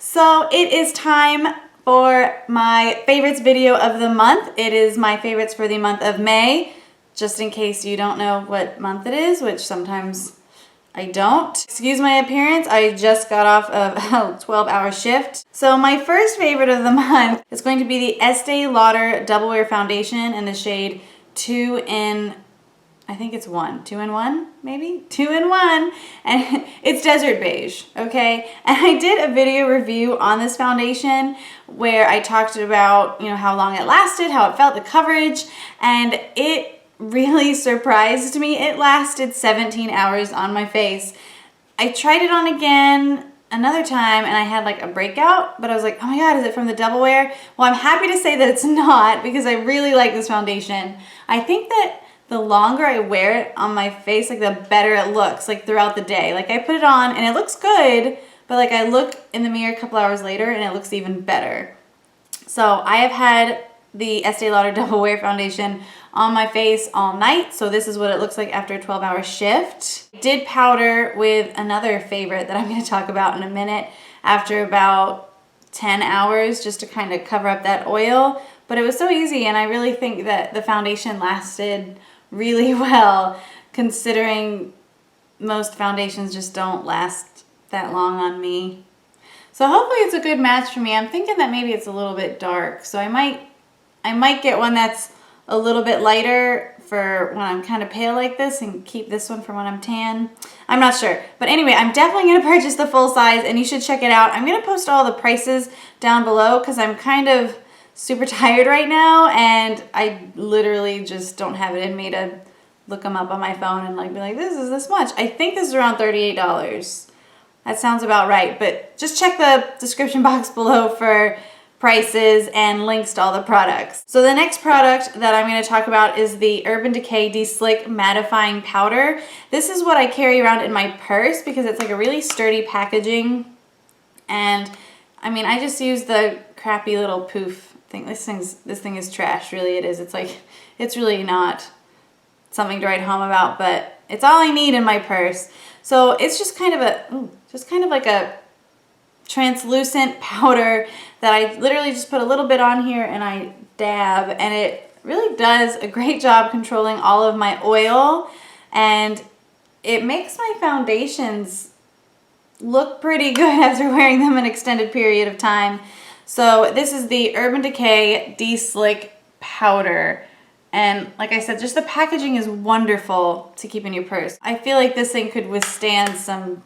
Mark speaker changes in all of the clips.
Speaker 1: So it is time for my favorites video of the month. It is my favorites for the month of May, just in case you don't know what month it is, which sometimes I don't. Excuse my appearance, I just got off of a 12-hour shift. So my first favorite of the month is going to be the Este Lauder Double Wear Foundation in the shade 2 in, I think it's 1, 2 in 1, maybe? 2 in 1, and it's Desert Beige, okay? And I did a video review on this foundation where I talked about, how long it lasted, how it felt, the coverage, and it really surprised me. It lasted 17 hours on my face. I tried it on again another time and I had like a breakout, but I was like, oh my God, is it from the Double Wear? Well, I'm happy to say that it's not because I really like this foundation. I think that the longer I wear it on my face, like the better it looks, like throughout the day. Like I put it on and it looks good, but like I look in the mirror a couple hours later and it looks even better. So I have had the Estee Lauder Double Wear Foundation on my face all night. So this is what it looks like after a 12-hour shift. I did powder with another favorite that I'm going to talk about in a minute after about 10 hours just to kind of cover up that oil. But it was so easy, and I really think that the foundation lasted really well considering most foundations just don't last that long on me. So hopefully it's a good match for me. I'm thinking that maybe it's a little bit dark, so I might get one that's a little bit lighter for when I'm kind of pale like this and keep this one for when I'm tan. I'm not sure. But anyway, I'm definitely going to purchase the full size and you should check it out. I'm going to post all the prices down below because I'm kind of super tired right now and I literally just don't have it in me to look them up on my phone and like be like, this is this much. I think this is around $38. That sounds about right, but just check the description box below for prices and links to all the products. So the next product that I'm going to talk about is the Urban Decay De-Slick Mattifying Powder. This is what I carry around in my purse because it's like a really sturdy packaging. And I mean, I just use the crappy little poof thing. This thing is trash, really it is. It's like, it's really not something to write home about, but it's all I need in my purse. So it's just kind of like a translucent powder that I literally just put a little bit on here and I dab, and it really does a great job controlling all of my oil, and it makes my foundations look pretty good after wearing them an extended period of time. So this is the Urban Decay De-Slick Powder, and like I said, just the packaging is wonderful to keep in your purse. I feel like this thing could withstand some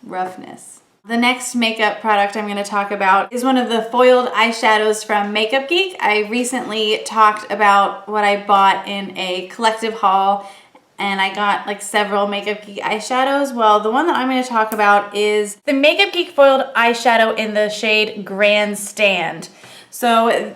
Speaker 1: roughness. The next makeup product I'm going to talk about is one of the foiled eyeshadows from Makeup Geek. I recently talked about what I bought in a collective haul, and I got like several Makeup Geek eyeshadows. Well, the one that I'm going to talk about is the Makeup Geek foiled eyeshadow in the shade Grandstand. So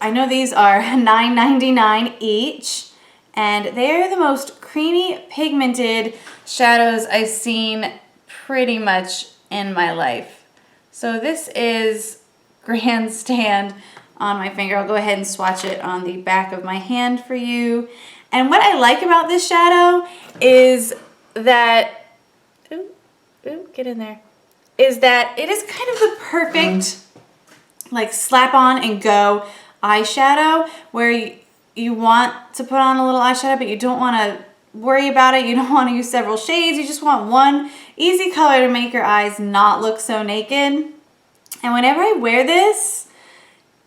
Speaker 1: I know these are $9.99 each, and they are the most creamy pigmented shadows I've seen pretty much in my life. So this is Grandstand on my finger. I'll go ahead and swatch it on the back of my hand for you. And what I like about this shadow is that, get in there, is that it is kind of the perfect like slap on and go eyeshadow where you want to put on a little eyeshadow but you don't want to worry about it. You don't want to use several shades. You just want one easy color to make your eyes not look so naked. And whenever I wear this,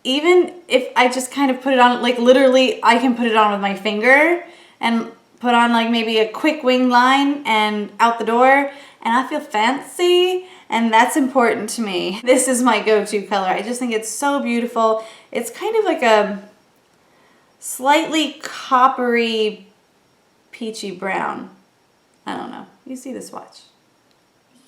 Speaker 1: even if I just kind of put it on, like literally I can put it on with my finger and put on like maybe a quick wing line and out the door, and I feel fancy, and that's important to me. This is my go-to color. I just think it's so beautiful. It's kind of like a slightly coppery peachy brown. I don't know. You see the swatch.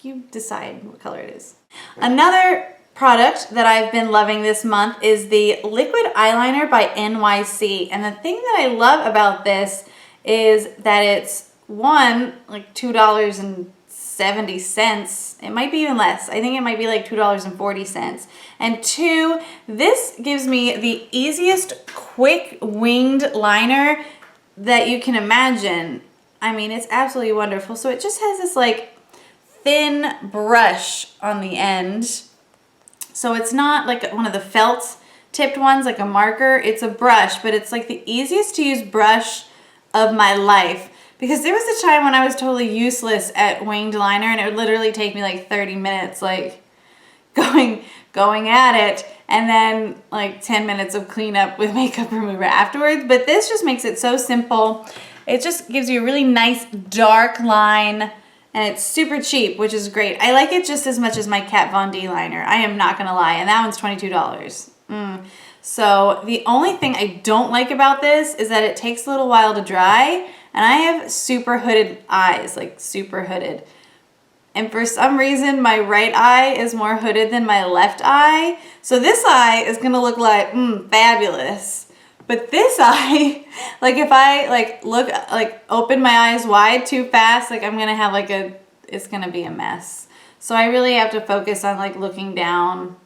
Speaker 1: You decide what color it is. Another product that I've been loving this month is the Liquid Eyeliner by NYC. And the thing that I love about this is that it's one, like $2.70. It might be even less. I think it might be like $2.40. And two, this gives me the easiest quick winged liner that you can imagine. I mean, it's absolutely wonderful. So it just has this like thin brush on the end, So it's not like one of the felt tipped ones, like a marker. It's a brush, but it's like the easiest to use brush of my life. Because there was a time when I was totally useless at winged liner, and it would literally take me like 30 minutes, like going at it, and then like 10 minutes of cleanup with makeup remover afterwards. But this just makes it so simple. It just gives you a really nice dark line, and it's super cheap, which is great. I like it just as much as my Kat Von D liner. I am not gonna lie, and that one's $22. So the only thing I don't like about this is that it takes a little while to dry, and I have super hooded eyes, like super hooded. And for some reason, my right eye is more hooded than my left eye. So this eye is gonna look like, fabulous. But this eye, like if I open my eyes wide too fast, like I'm gonna have it's gonna be a mess. So I really have to focus on like looking down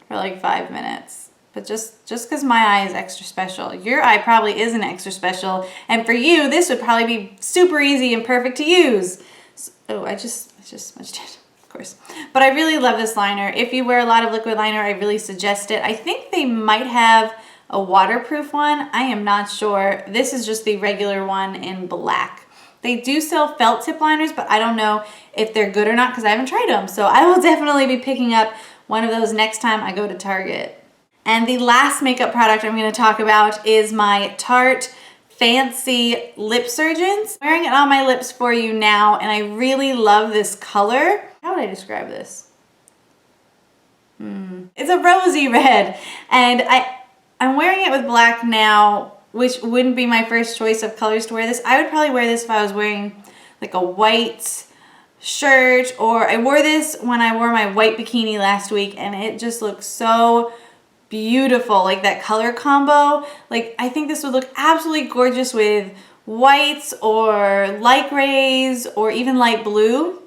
Speaker 1: for like 5 minutes. But just because my eye is extra special. Your eye probably isn't extra special. And for you, this would probably be super easy and perfect to use. So, I just smudged it, of course. But I really love this liner. If you wear a lot of liquid liner, I really suggest it. I think they might have a waterproof one. I am not sure. This is just the regular one in black. They do sell felt tip liners, but I don't know if they're good or not because I haven't tried them. So I will definitely be picking up one of those next time I go to Target. And the last makeup product I'm going to talk about is my Tarte Fancy Lip Surgeons. I'm wearing it on my lips for you now, and I really love this color. How would I describe this? It's a rosy red, and I'm wearing it with black now, which wouldn't be my first choice of colors to wear this. I would probably wear this if I was wearing like a white shirt, or I wore this when I wore my white bikini last week, and it just looks so beautiful, like that color combo. Like I think this would look absolutely gorgeous with whites or light grays or even light blue.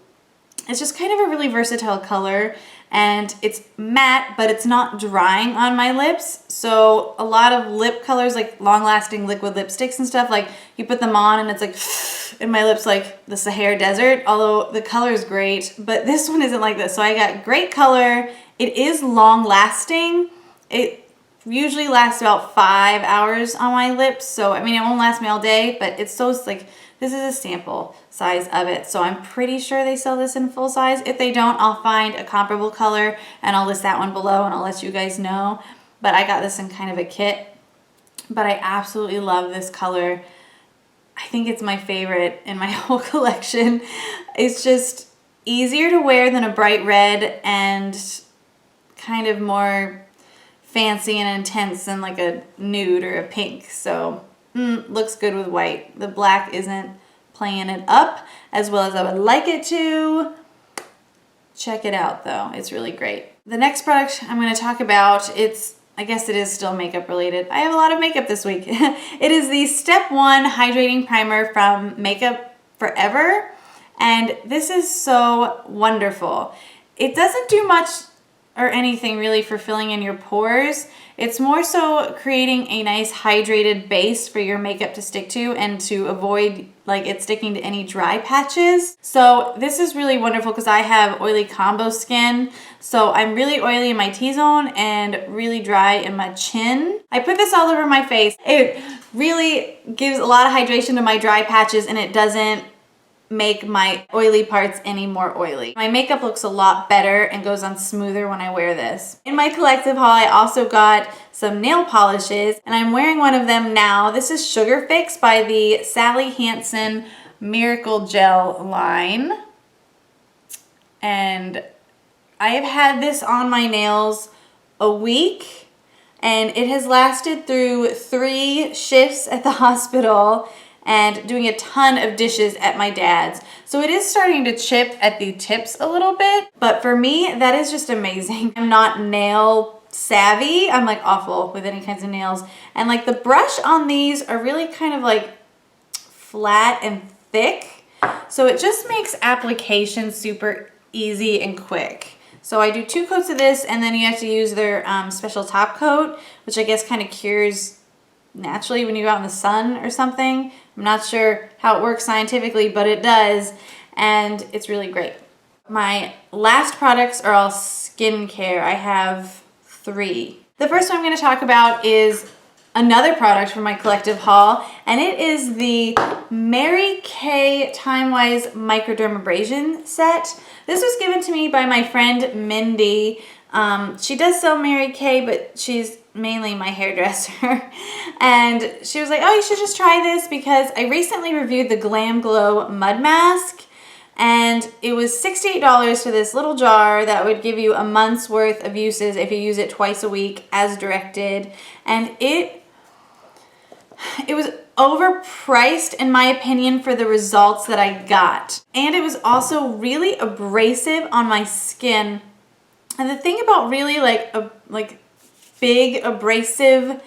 Speaker 1: It's just kind of a really versatile color, and it's matte, but it's not drying on my lips. So a lot of lip colors, like long-lasting liquid lipsticks and stuff, like you put them on and it's like in my lips like the Sahara Desert, although the color is great, but this one isn't like this. So I got great color. It is long-lasting. It usually lasts about 5 hours on my lips, so I mean it won't last me all day, but it's so like, this is a sample size of it, so I'm pretty sure they sell this in full size. If they don't, I'll find a comparable color and I'll list that one below and I'll let you guys know. But I got this in kind of a kit, but I absolutely love this color. I think it's my favorite in my whole collection. It's just easier to wear than a bright red and kind of more fancy and intense than like a nude or a pink. So looks good with white. The black isn't playing it up as well as I would like it to. Check it out though, it's really great. The next product I'm going to talk about, I guess it is still makeup related. I have a lot of makeup this week. It is the Step 1 Hydrating Primer from Makeup Forever, and this is so wonderful. It doesn't do much or anything really for filling in your pores. It's more so creating a nice hydrated base for your makeup to stick to and to avoid like it sticking to any dry patches. So this is really wonderful because I have oily combo skin. So I'm really oily in my T-zone and really dry in my chin. I put this all over my face. It really gives a lot of hydration to my dry patches, and it doesn't make my oily parts any more oily. My makeup looks a lot better and goes on smoother when I wear this. In my collective haul, I also got some nail polishes, and I'm wearing one of them now. This is Sugar Fix by the Sally Hansen Miracle Gel line. And I have had this on my nails a week, and it has lasted through 3 shifts at the hospital and doing a ton of dishes at my dad's. So it is starting to chip at the tips a little bit, but for me, that is just amazing. I'm not nail savvy. I'm like awful with any kinds of nails. And like the brush on these are really kind of like flat and thick. So it just makes application super easy and quick. So I do 2 coats of this, and then you have to use their special top coat, which I guess kind of cures naturally when you go out in the sun or something. I'm not sure how it works scientifically, but it does, and it's really great. My last products are all skincare. I have 3. The first one I'm going to talk about is another product from my collective haul, and it is the MaryKay TimeWise Microdermabrasion Set. This was given to me by my friend Mindy. She does sell MaryKay, but she's mainly my hairdresser. And she was like, oh, you should just try this because I recently reviewed the Glam Glow Mud Mask, and it was $68 for this little jar that would give you a month's worth of uses if you use it twice a week as directed. And it was overpriced in my opinion for the results that I got. And it was also really abrasive on my skin. And the thing about really like big abrasive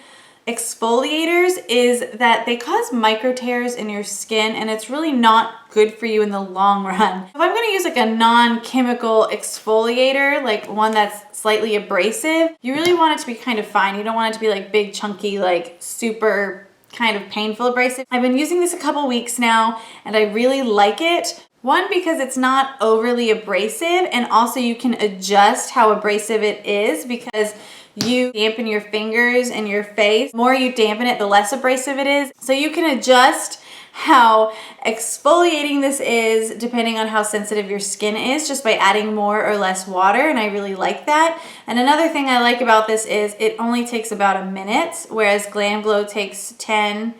Speaker 1: exfoliators is that they cause micro tears in your skin, and it's really not good for you in the long run. If I'm going to use like a non-chemical exfoliator, like one that's slightly abrasive, you really want it to be kind of fine. You don't want it to be like big chunky, like super kind of painful abrasive. I've been using this a couple weeks now and I really like it. One, because it's not overly abrasive, and also you can adjust how abrasive it is because you dampen your fingers and your face. The more you dampen it, the less abrasive it is. So you can adjust how exfoliating this is depending on how sensitive your skin is just by adding more or less water, and I really like that. And another thing I like about this is it only takes about a minute, whereas Glam Glow takes 10.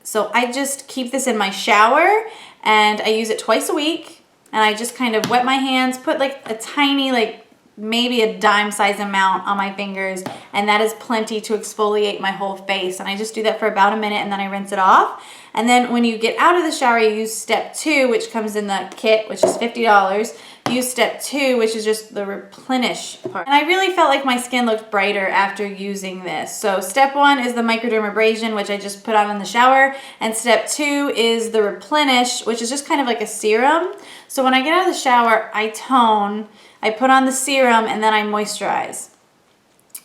Speaker 1: So I just keep this in my shower and I use it twice a week, and I just kind of wet my hands, put like a tiny, like maybe a dime size amount on my fingers, and that is plenty to exfoliate my whole face. And I just do that for about a minute and then I rinse it off. And then when you get out of the shower, you use step 2, which comes in the kit, which is $50. Use step 2, which is just the replenish part. And I really felt like my skin looked brighter after using this. So step 1 is the microdermabrasion, which I just put on in the shower. And step 2 is the replenish, which is just kind of like a serum. So when I get out of the shower, I tone, I put on the serum, and then I moisturize.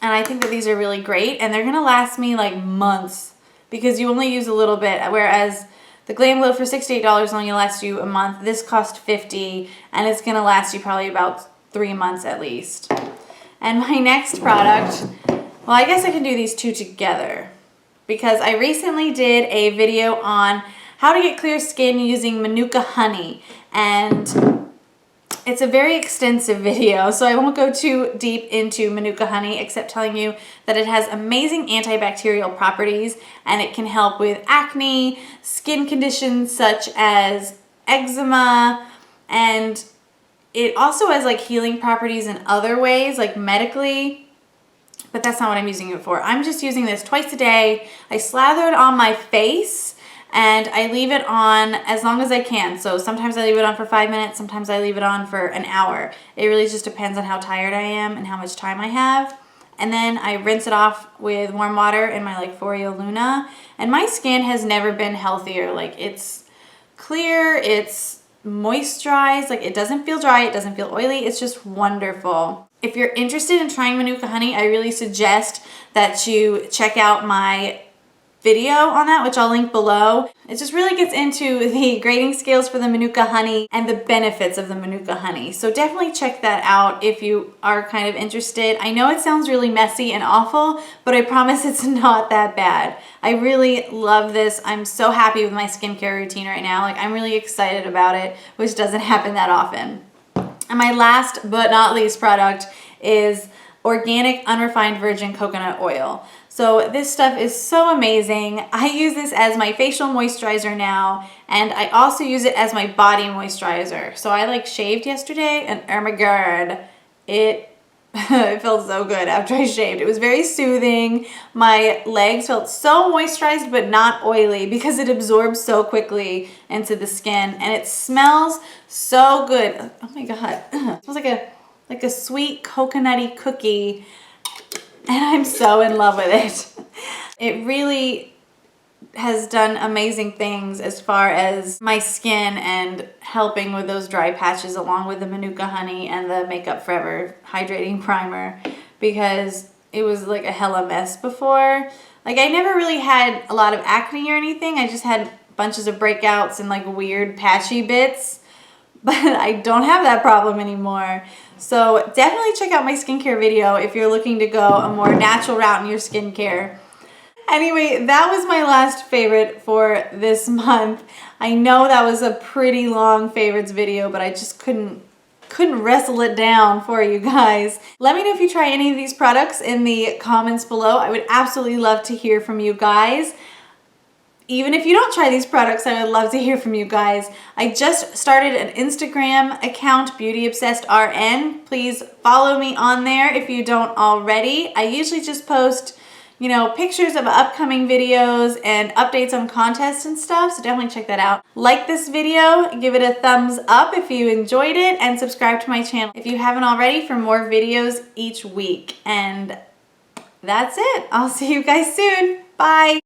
Speaker 1: And I think that these are really great, and they're gonna last me like months because you only use a little bit, whereas the Glam Glow for $68 only lasts you a month. This cost $50, and it's gonna last you probably about 3 months at least. And my next product, well, I guess I can do these two together because I recently did a video on how to get clear skin using Manuka Honey, and it's a very extensive video, so I won't go too deep into Manuka Honey except telling you that it has amazing antibacterial properties, and it can help with acne, skin conditions such as eczema, and it also has like healing properties in other ways, like medically, but that's not what I'm using it for. I'm just using this twice a day. I slather it on my face, and I leave it on as long as I can. So sometimes I leave it on for 5 minutes, sometimes I leave it on for an hour. It really just depends on how tired I am and how much time I have. And then I rinse it off with warm water in my like Foreo Luna. And my skin has never been healthier. Like, it's clear, it's moisturized, like it doesn't feel dry, it doesn't feel oily, it's just wonderful. If you're interested in trying Manuka Honey, I really suggest that you check out my video on that, which I'll link below. It just really gets into the grading scales for the Manuka Honey and the benefits of the Manuka Honey. So definitely check that out if you are kind of interested. I know it sounds really messy and awful, but I promise it's not that bad. I really love this. I'm so happy with my skincare routine right now. Like, I'm really excited about it, which doesn't happen that often. And my last but not least product is organic unrefined virgin coconut oil. So this stuff is so amazing. I use this as my facial moisturizer now, and I also use it as my body moisturizer. So I like shaved yesterday, and oh my god, it felt so good after I shaved. It was very soothing. My legs felt so moisturized but not oily because it absorbs so quickly into the skin, and it smells so good. Oh my god, it smells like a sweet coconutty cookie. And I'm so in love with it. It really has done amazing things as far as my skin and helping with those dry patches, along with the Manuka Honey and the Makeup Forever Hydrating Primer, because it was like a hella mess before. Like, I never really had a lot of acne or anything. I just had bunches of breakouts and like weird patchy bits. but I don't have that problem anymore. So definitely check out my skincare video if you're looking to go a more natural route in your skincare. Anyway, that was my last favorite for this month. I know that was a pretty long favorites video, but I just couldn't wrestle it down for you guys. Let me know if you try any of these products in the comments below. I would absolutely love to hear from you guys. Even if you don't try these products, I would love to hear from you guys. I just started an Instagram account, BeautyObsessedRN. Please follow me on there if you don't already. I usually just post, you know, pictures of upcoming videos and updates on contests and stuff, so definitely check that out. Like this video, give it a thumbs up if you enjoyed it, and subscribe to my channel if you haven't already for more videos each week. And that's it. I'll see you guys soon. Bye.